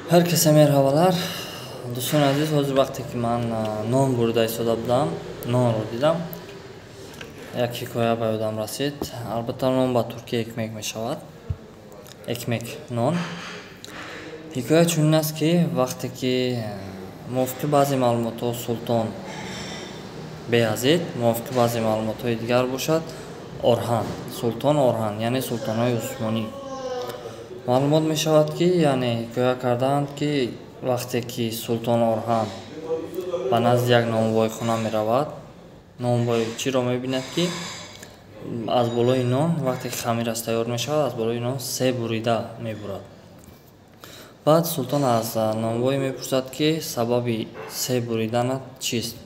Herkese merhabalar. Do'stон aziz, hozir vaqti ki man non burada istoda budam, non ro didam. Як ҳикоя ба ёдам расид. Албатта нон ба туркия экмек мешавад. Экмек нон. Ҳикоя чунин аст ки вақте ки мувофиқи баъзе маълумотҳо Султон Беязид, мувофиқи баъзе маълумотҳои дигар бошад Орҳан, Султон Орҳан, яъне султонои усмонӣ. Маълумот мешавад ки яъне ҳикоя кардаанд ки вақте ки Султон Орҳан ба назди як нонвойхона меравад, нонвой чиро мебинад ки аз болои нон вақте ки хамираш тайёр мешавад, аз болои нон се бурида мебурад. Баъд Султон аз нонвой мепурсад ки сабаби се буриданат чист.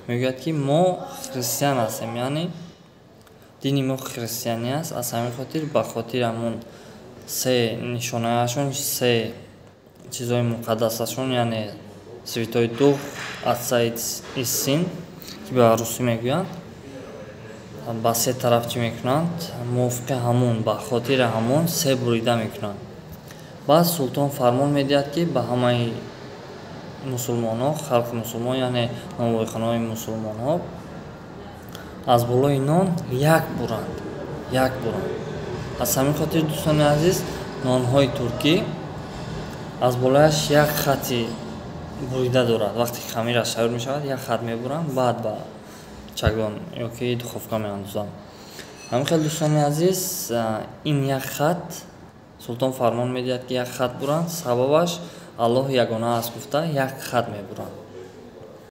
Мегӯяд ки мо христиан ҳастем, яъне дини мо христианӣ аст. Аз ҳамин хотир ба хотир ҳамон се нишонаашон, се чизои муқаддасашон, яъне свитой дух, Отца и Син ки ба русӣ мегӯянд, ба се тараф чӣ мекунанд, мувофиқи ҳамон, ба хотири ҳамон се бурида мекунанд. Баъд Султон фармон медиҳад ки ба ҳамаи мусулмонҳо, халқи мусулмон, яъне нонвойхонаҳои мусулмонҳо аз болои нон як буранд. Аз ҳамин хотир дӯстони азиз, нонҳои туркӣ аз болояш як хати бурида дорад. Вақте ки хамираш тайёр мешавад, як хат мебуранд, баъд ба чагдон ёки духовка меандозанд. ҳамин хел дӯстони азиз, ин як хат Султон фармон медиҳад ки як хат буранд, сабабаш Аллоҳ ягона аст гуфта як хат мебуранд.